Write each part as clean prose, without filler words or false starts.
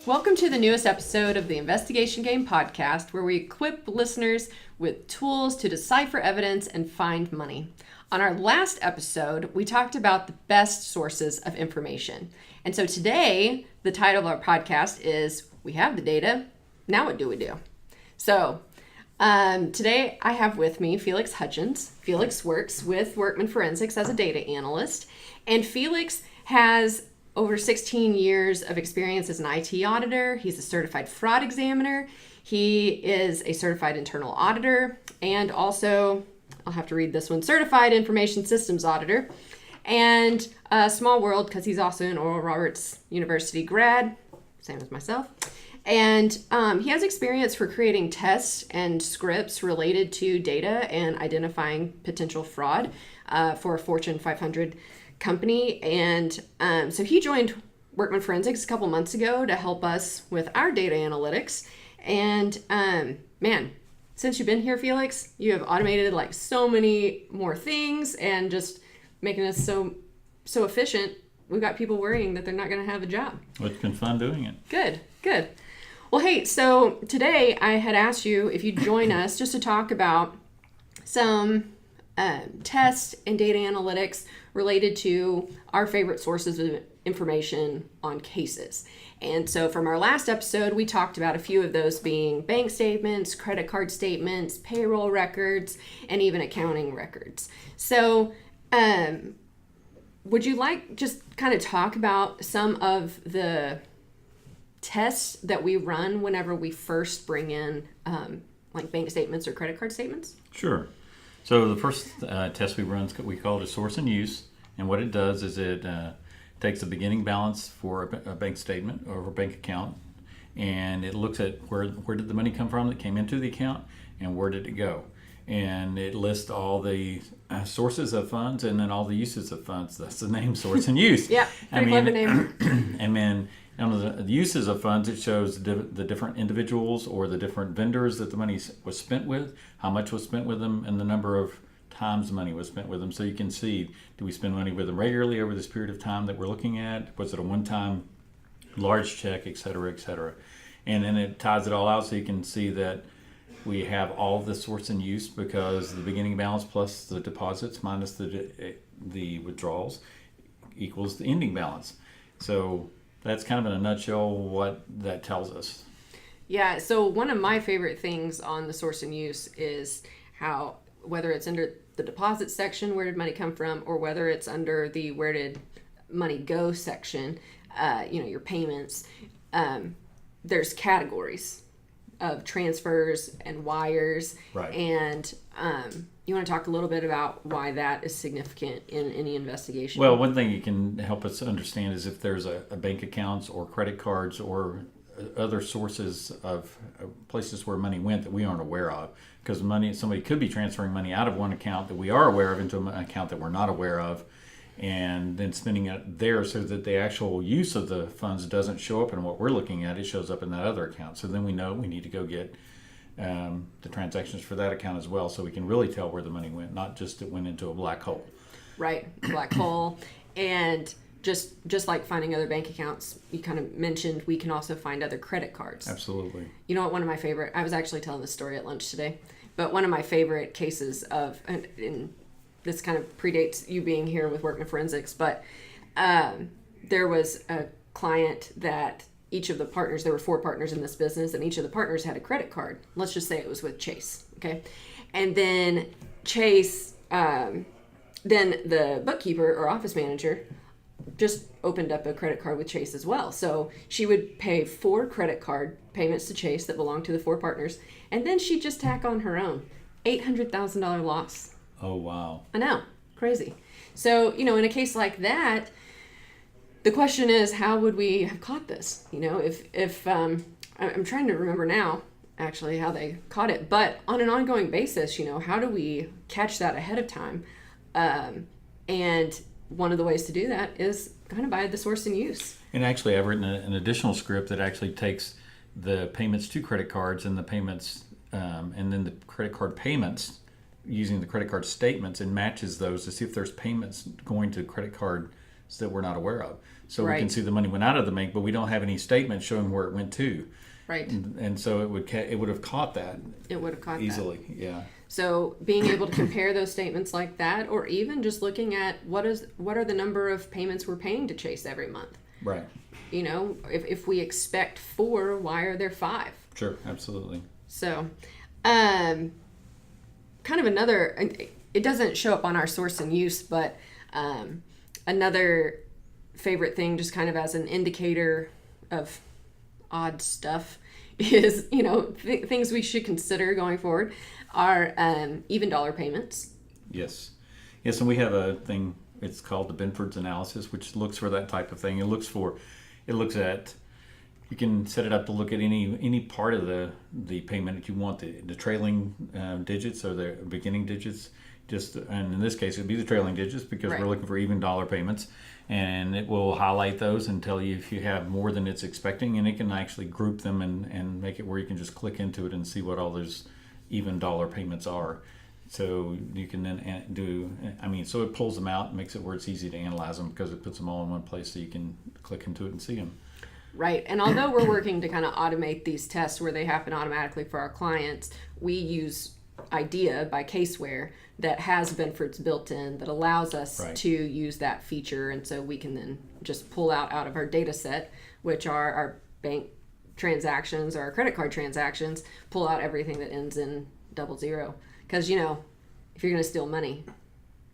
Welcome to the newest episode of the Investigation Game podcast, where we equip listeners with tools to decipher evidence and find money. On our last episode, we talked about the best sources of information. And so today, the title of our podcast is, We Have the Data, Now What Do We Do? So today I have with me Felix Hutchins. Felix works with Workman Forensics as a data analyst, and Felix has over 16 years of experience as an IT auditor. He's a certified fraud examiner. He is a certified internal auditor and also, I'll have to read this one, certified information systems auditor. And small world, because he's also an Oral Roberts University grad, same as myself. And he has experience for creating tests and scripts related to data and identifying potential fraud for a Fortune 500 company. And so he joined Workman Forensics a couple months ago to help us with our data analytics. And man, since you've been here, Felix, you have automated like so many more things and just making us so efficient. We've got people worrying that they're not going to have a job. Well, it's been fun doing it. Good. Well, hey, so today I had asked you if you'd join us just to talk about some tests and data analytics related to our favorite sources of information on cases. And so from our last episode, we talked about a few of those being bank statements, credit card statements, payroll records, and even accounting records. So would you like just kind of talk about some of the tests that we run whenever we first bring in like bank statements or credit card statements? Sure. So the first test we run, we call it a source and use. And what it does is it takes a beginning balance for a bank statement or a bank account, and it looks at where did the money come from that came into the account and where did it go. And it lists all the sources of funds and then all the uses of funds. That's the name, source and use. Yeah, pretty clever name. And then on the uses of funds, it shows the different individuals or the different vendors that the money was spent with, how much was spent with them, and the number of times money was spent with them. So you can see, do we spend money with them regularly over this period of time that we're looking at? Was it a one-time large check, et cetera, et cetera? And then it ties it all out so you can see that we have all the source and use because the beginning balance plus the deposits minus the withdrawals equals the ending balance. So that's kind of in a nutshell what that tells us. Yeah, so one of my favorite things on the source and use is how, whether it's under the deposit section, where did money come from, or whether it's under the where did money go section, your payments, there's categories of transfers and wires. Right. And you want to talk a little bit about why that is significant in any investigation? Well, one thing you can help us understand is if there's a bank accounts or credit cards or other sources of places where money went that we aren't aware of, because somebody could be transferring money out of one account that we are aware of into an account that we're not aware of, and then spending it there so that the actual use of the funds doesn't show up in what we're looking at, it shows up in that other account. So then we know we need to go get the transactions for that account as well, so we can really tell where the money went, not just it went into a black hole. Right, black hole. And just like finding other bank accounts, you kind of mentioned, we can also find other credit cards. Absolutely. You know what, one of my favorite, I was actually telling this story at lunch today, but one of my favorite cases of, and this kind of predates you being here with Workman Forensics, but there was a client that each of the partners, there were 4 partners in this business, and each of the partners had a credit card. Let's just say it was with Chase, okay? And then Chase, then the bookkeeper or office manager just opened up a credit card with Chase as well. So she would pay 4 credit card payments to Chase that belonged to the 4 partners, and then she'd just tack on her own. $800,000 loss. Oh, wow. I know. Crazy. So, in a case like that, the question is, how would we have caught this? If I'm trying to remember now, actually, how they caught it. But on an ongoing basis, how do we catch that ahead of time? And one of the ways to do that is kind of by the source and use. And actually, I've written an additional script that actually takes the payments to credit cards and the payments, and then the credit card payments using the credit card statements and matches those to see if there's payments going to credit card that we're not aware of. So we Right. can see the money went out of the bank, but we don't have any statement showing where it went to. Right. And so it would have caught that It would have caught easily. that. Yeah. So being able to compare those statements like that, or even just looking at what are the number of payments we're paying to Chase every month. Right. You know, if we expect 4, why are there 5? Sure. Absolutely. So, kind of another, it doesn't show up on our source and use, but another favorite thing, just kind of as an indicator of odd stuff, is, you know, things we should consider going forward are even dollar payments. Yes. Yes, and we have a thing, it's called the Benford's analysis, which looks for that type of thing. It looks at, you can set it up to look at any part of the payment that you want, the trailing digits or the beginning digits. And in this case, it would be the trailing digits because Right. we're looking for even dollar payments. And it will highlight those and tell you if you have more than it's expecting, and it can actually group them and make it where you can just click into it and see what all those even dollar payments are. So you can then so it pulls them out and makes it where it's easy to analyze them because it puts them all in one place so you can click into it and see them. Right. And although we're working to kind of automate these tests where they happen automatically for our clients, we use IDEA by Caseware that has Benford's built in that allows us Right. to use that feature. And so we can then just pull out of our data set, which are our bank transactions or our credit card transactions, pull out everything that ends in 00. Because, you know, if you're going to steal money,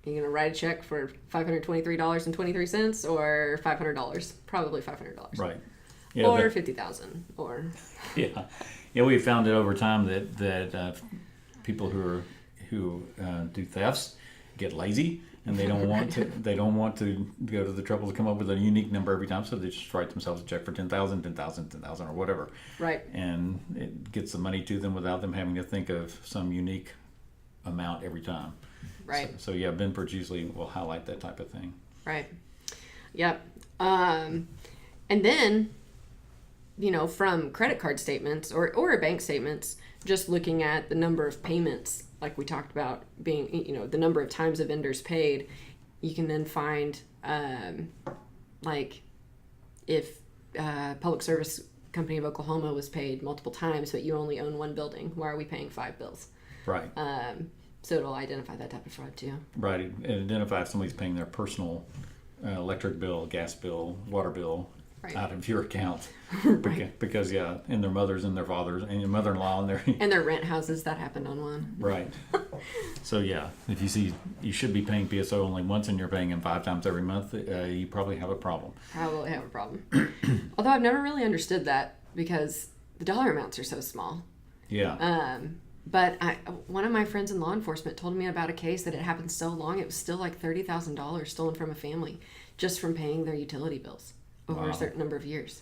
you're going to write a check for $523.23 or $500. Probably $500. Right. Or 50,000 or Yeah, we found it over time that people who do thefts get lazy and they don't want to go to the trouble to come up with a unique number every time, so they just write themselves a check for 10,000 or whatever. Right. And it gets the money to them without them having to think of some unique amount every time. Right. So yeah, Benford usually will highlight that type of thing. Right. Yep. And then, you know, from credit card statements or bank statements, just looking at the number of payments, like we talked about, being, you know, the number of times a vendor's paid, you can then find, like, if Public Service Company of Oklahoma was paid multiple times, but you only own one building, why are we paying 5 bills? Right. So it'll identify that type of fraud too. Right. It identifies if somebody's paying their personal electric bill, gas bill, water bill Right. out of your account. Right. Because and their mothers and their fathers and your mother-in-law and their And their rent houses, that happened on one. right. So yeah, if you see you should be paying PSO only once and you're paying him 5 times every month, you probably have a problem. Probably have a problem. Although I've never really understood that because the dollar amounts are so small. Yeah. But one of my friends in law enforcement told me about a case that it happened so long it was still like $30,000 stolen from a family just from paying their utility bills over a certain number of years.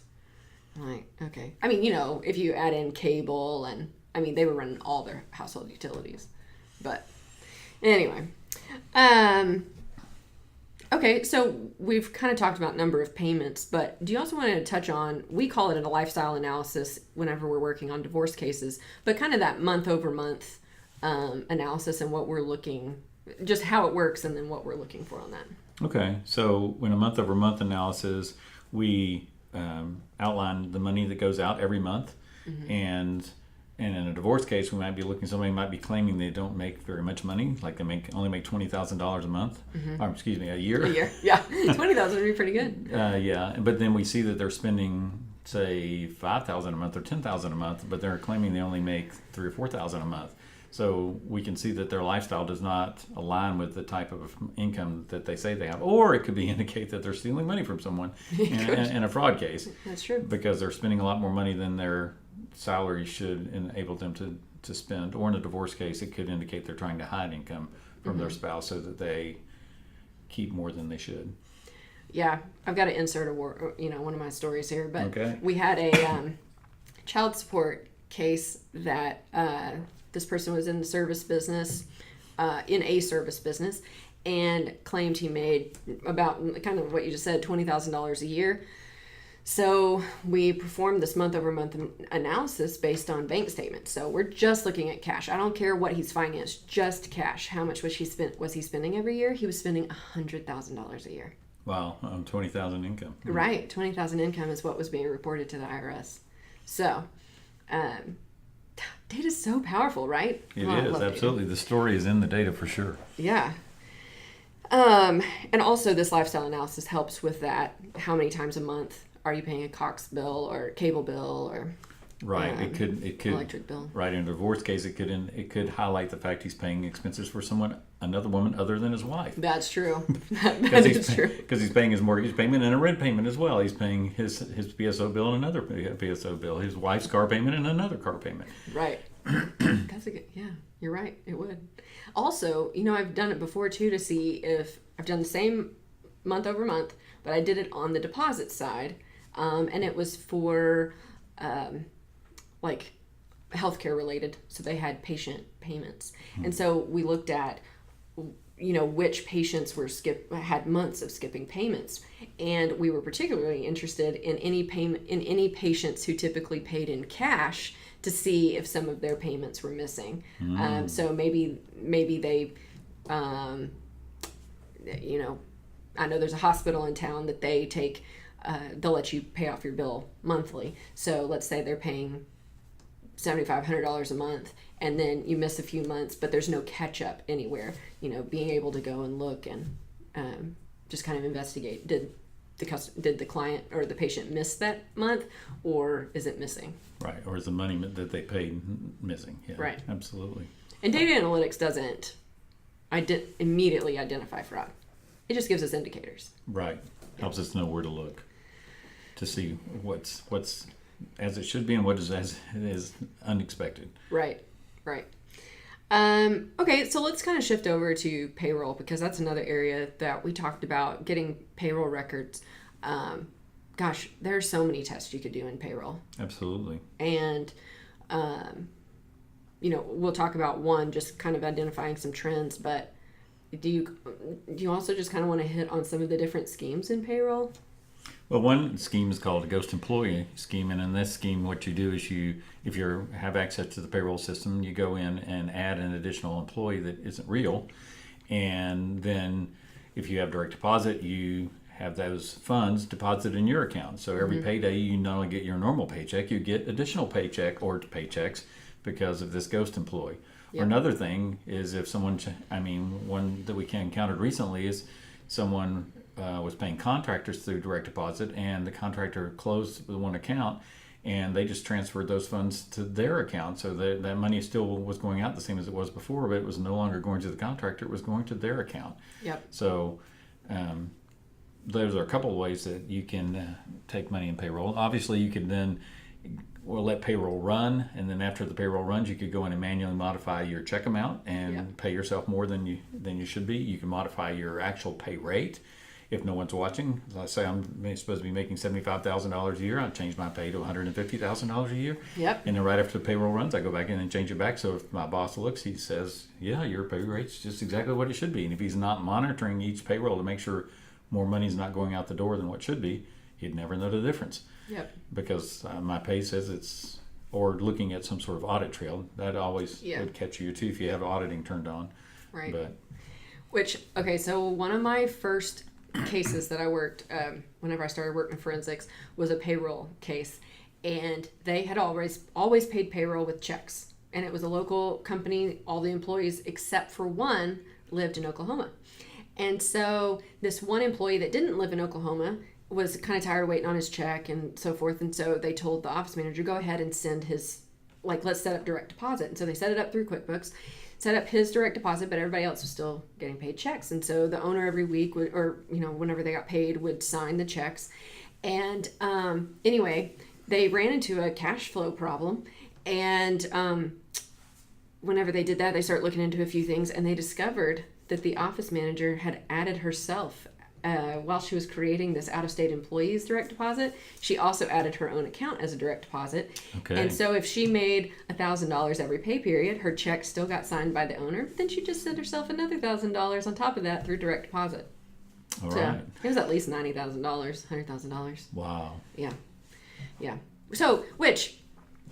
I'm like, okay. I mean, you know, if you add in cable and, I mean, they were running all their household utilities. But anyway. Okay, so we've kind of talked about number of payments, but do you also want to touch on, we call it a lifestyle analysis whenever we're working on divorce cases, but kind of that month over month analysis and what we're looking, just how it works and then what we're looking for on that. Okay, so when a month over month analysis, we outline the money that goes out every month, and in a divorce case, we might be looking. Somebody might be claiming they don't make very much money, like they only make $20,000 a month, or excuse me, a year. A year, yeah, 20,000 would be pretty good. Yeah, but then we see that they're spending, say, $5,000 a month or $10,000 a month, but they're claiming they only make $3,000 or $4,000 a month. So we can see that their lifestyle does not align with the type of income that they say they have. Or it could be indicate that they're stealing money from someone in a fraud case. That's true. Because they're spending a lot more money than their salary should enable them to spend. Or in a divorce case, it could indicate they're trying to hide income from their spouse so that they keep more than they should. Yeah, I've got to insert one of my stories here, but Okay. we had a child support case that this person was in the service business, and claimed he made about kind of what you just said, $20,000 a year. So we performed this month over month analysis based on bank statements. So we're just looking at cash. I don't care what he's financed, just cash. How much was he spending every year? He was spending $100,000 a year. Wow, 20,000 income. Right, 20,000 income is what was being reported to the IRS. So, data's so powerful, right? It I is, love data. absolutely. The story is in the data for sure. Yeah. And also this lifestyle analysis helps with that. How many times a month are you paying a Cox bill or cable bill or Right. It could electric bill? Right, in a divorce case, it could highlight the fact he's paying expenses for another woman other than his wife. That's true. That is true. Because he's paying his mortgage payment and a rent payment as well. He's paying his PSO bill and another PSO bill. His wife's car payment and another car payment. Right. That's a good. Yeah, you're right. It would. Also, I've done it before too to see if I've done the same month over month, but I did it on the deposit side, and it was for like healthcare related. So they had patient payments, and so we looked at which patients had months of skipping payments, and we were particularly interested in any patients who typically paid in cash to see if some of their payments were missing. So maybe they I know there's a hospital in town that they take they'll let you pay off your bill monthly. So let's say they're paying $7,500 a month, and then you miss a few months, but there's no catch up anywhere. Being able to go and look and just kind of investigate. Did the client or the patient miss that month, or is it missing? Right, or is the money that they paid missing? Yeah, right, absolutely. And data analytics doesn't immediately identify fraud. It just gives us indicators. Right, helps us know where to look to see what's as it should be and what is as it is unexpected. Right. Okay, so let's kind of shift over to payroll, because that's another area that we talked about, getting payroll records. Gosh, there are so many tests you could do in payroll. Absolutely. And, we'll talk about one, just kind of identifying some trends, but do you also just kind of want to hit on some of the different schemes in payroll? Well, one scheme is called a ghost employee scheme, and in this scheme, what you do is if you have access to the payroll system, you go in and add an additional employee that isn't real, and then if you have direct deposit, you have those funds deposited in your account. So every payday, you not only get your normal paycheck, you get additional paycheck or paychecks because of this ghost employee. Yep. Or another thing is if someone, one that we encountered recently is someone was paying contractors through direct deposit, and the contractor closed the one account, and they just transferred those funds to their account. So that money still was going out the same as it was before, but it was no longer going to the contractor, it was going to their account. Yep. So those are a couple of ways that you can take money in payroll. Obviously, you could then let payroll run, and then after the payroll runs, you could go in and manually modify your check amount and pay yourself more than you should be. You can modify your actual pay rate. If no one's watching, let's say I'm supposed to be making $75,000 a year, I change my pay to $150,000 a year. Yep. And then right after the payroll runs, I go back in and change it back. So if my boss looks, he says, yeah, your pay rate's just exactly what it should be. And if he's not monitoring each payroll to make sure more money's not going out the door than what should be, he'd never know the difference. Yep. Because my pay says it's, or looking at some sort of audit trail, that always would catch you too if you have auditing turned on. Right. But so one of my first cases that I worked whenever I started working in forensics was a payroll case, and they had always paid payroll with checks, and it was a local company. All the employees except for one lived in Oklahoma, and so this one employee that didn't live in Oklahoma was kind of tired of waiting on his check and so forth, and so they told the office manager, go ahead and send his, let's set up direct deposit. And so they set it up through QuickBooks, set up his direct deposit, but everybody else was still getting paid checks. And so the owner every week would, or whenever they got paid, would sign the checks. And anyway, they ran into a cash flow problem, and whenever they did that, they started looking into a few things, and they discovered that the office manager had added herself while she was creating this out-of-state employees direct deposit. She also added her own account as a direct deposit. Okay. And so if she made $1,000 every pay period, her check still got signed by the owner. Then she just sent herself another $1,000 on top of that through direct deposit. All right. It was at least $90,000, $100,000. Wow. Yeah. So, which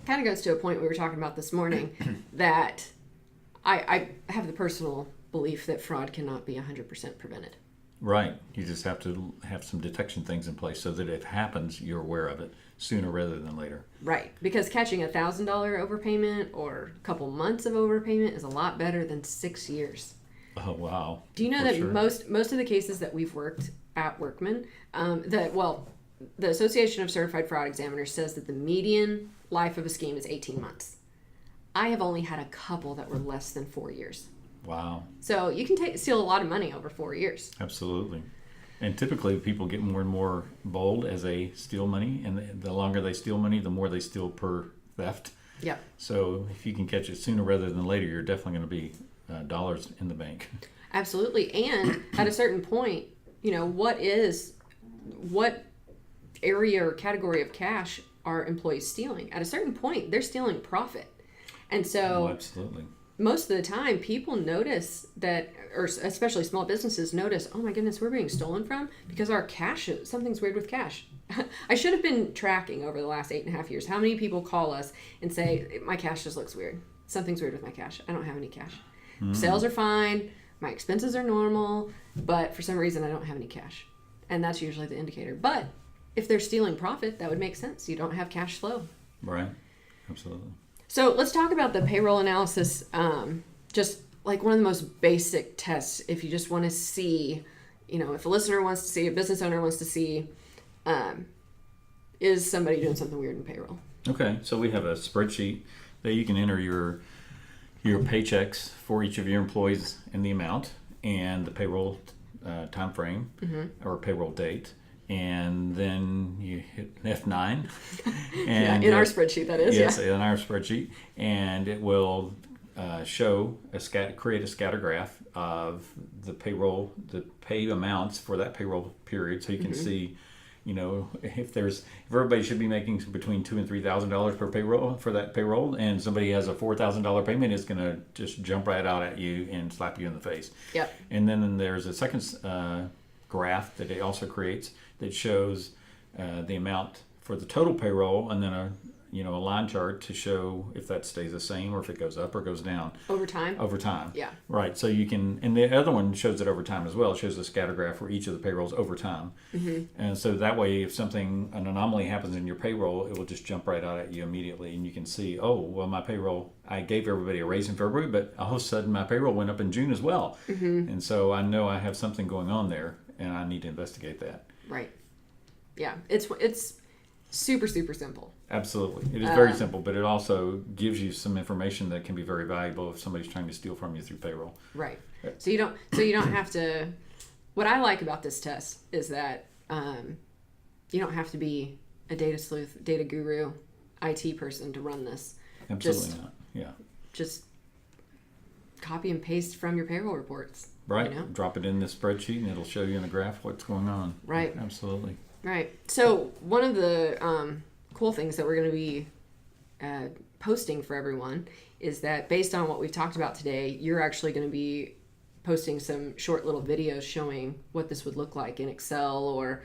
kind of goes to a point we were talking about this morning, that I have the personal belief that fraud cannot be 100% prevented. Right. You just have to have some detection things in place so that if it happens, you're aware of it sooner rather than later. Right. Because catching $1,000 overpayment or a couple months of overpayment is a lot better than 6 years. Oh, wow. Do you know For that sure. most of the cases that we've worked at Workman, the Association of Certified Fraud Examiners says that the median life of a scheme is 18 months. I have only had a couple that were less than 4 years. Wow. So you can steal a lot of money over 4 years. Absolutely. And typically people get more and more bold as they steal money, and the longer they steal money, the more they steal per theft. Yep. So if you can catch it sooner rather than later, you're definitely going to be dollars in the bank. Absolutely. And at a certain point, what area or category of cash are employees stealing? At a certain point, they're stealing profit. And so Oh, absolutely. most of the time people notice that, or especially small businesses notice, oh my goodness, we're being stolen from because our cash, something's weird with cash. I should have been tracking over the last 8.5 years how many people call us and say, my cash just looks weird. Something's weird with my cash. I don't have any cash. Sales are fine. My expenses are normal, but for some reason I don't have any cash. And that's usually the indicator. But if they're stealing profit, that would make sense. You don't have cash flow. Right. Absolutely. So let's talk about the payroll analysis. Just like one of the most basic tests, if you just want to see, if a listener wants to see, a business owner wants to see, is somebody doing something weird in payroll? Okay. So we have a spreadsheet that you can enter your paychecks for each of your employees and the amount and the payroll time frame or payroll date. And then you hit F9. And in our spreadsheet, that is. Yes, Yeah. in our spreadsheet. And it will create a scatter graph of the pay amounts for that payroll period. So you can see, if everybody should be making between $2,000 and $3,000 per payroll for that payroll, and somebody has a $4,000 payment, it's going to just jump right out at you and slap you in the face. Yep. And then there's a second graph that it also creates that shows the amount for the total payroll, and then a line chart to show if that stays the same or if it goes up or goes down. Over time? Over time. Yeah. Right. So you can, and the other one shows it over time as well. It shows a scatter graph for each of the payrolls over time. Mm-hmm. And so that way, if an anomaly happens in your payroll, it will just jump right out at you immediately. And you can see, oh, well, my payroll, I gave everybody a raise in February, but all of a sudden my payroll went up in June as well. Mm-hmm. And so I know I have something going on there and I need to investigate that. Right. Yeah. It's super, super simple. Absolutely. It is very simple, but it also gives you some information that can be very valuable if somebody's trying to steal from you through payroll. Right. So you don't have to, what I like about this test is that you don't have to be a data sleuth, data guru, IT person to run this. Absolutely not. Yeah. Just copy and paste from your payroll reports. Right. Drop it in this spreadsheet and it'll show you in a graph what's going on. Right. Absolutely. Right. So one of the cool things that we're going to be posting for everyone is that based on what we've talked about today, you're actually going to be posting some short little videos showing what this would look like in Excel, or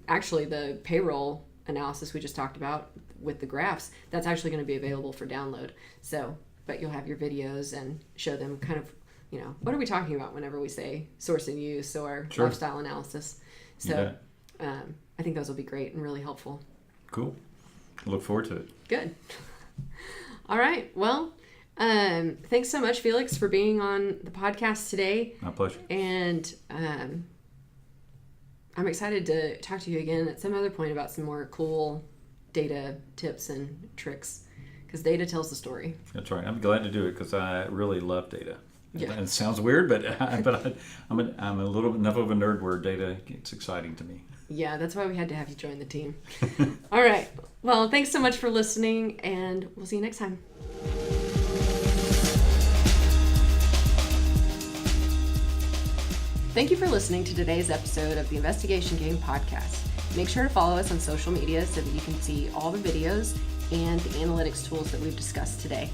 actually the payroll analysis we just talked about with the graphs, that's actually going to be available for download. So, but you'll have your videos and show them kind of, what are we talking about whenever we say source and use or lifestyle analysis. So I think those will be great and really helpful. Cool. Look forward to it. Good. All right. Well, thanks so much, Felix, for being on the podcast today. My pleasure. And I'm excited to talk to you again at some other point about some more cool data tips and tricks, because data tells the story. That's right. I'm glad to do it because I really love data. Yeah. And it sounds weird, but I'm a little enough of a nerd where data gets exciting to me. Yeah, that's why we had to have you join the team. All right. Well, thanks so much for listening, and we'll see you next time. Thank you for listening to today's episode of the Investigation Game podcast. Make sure to follow us on social media so that you can see all the videos and the analytics tools that we've discussed today.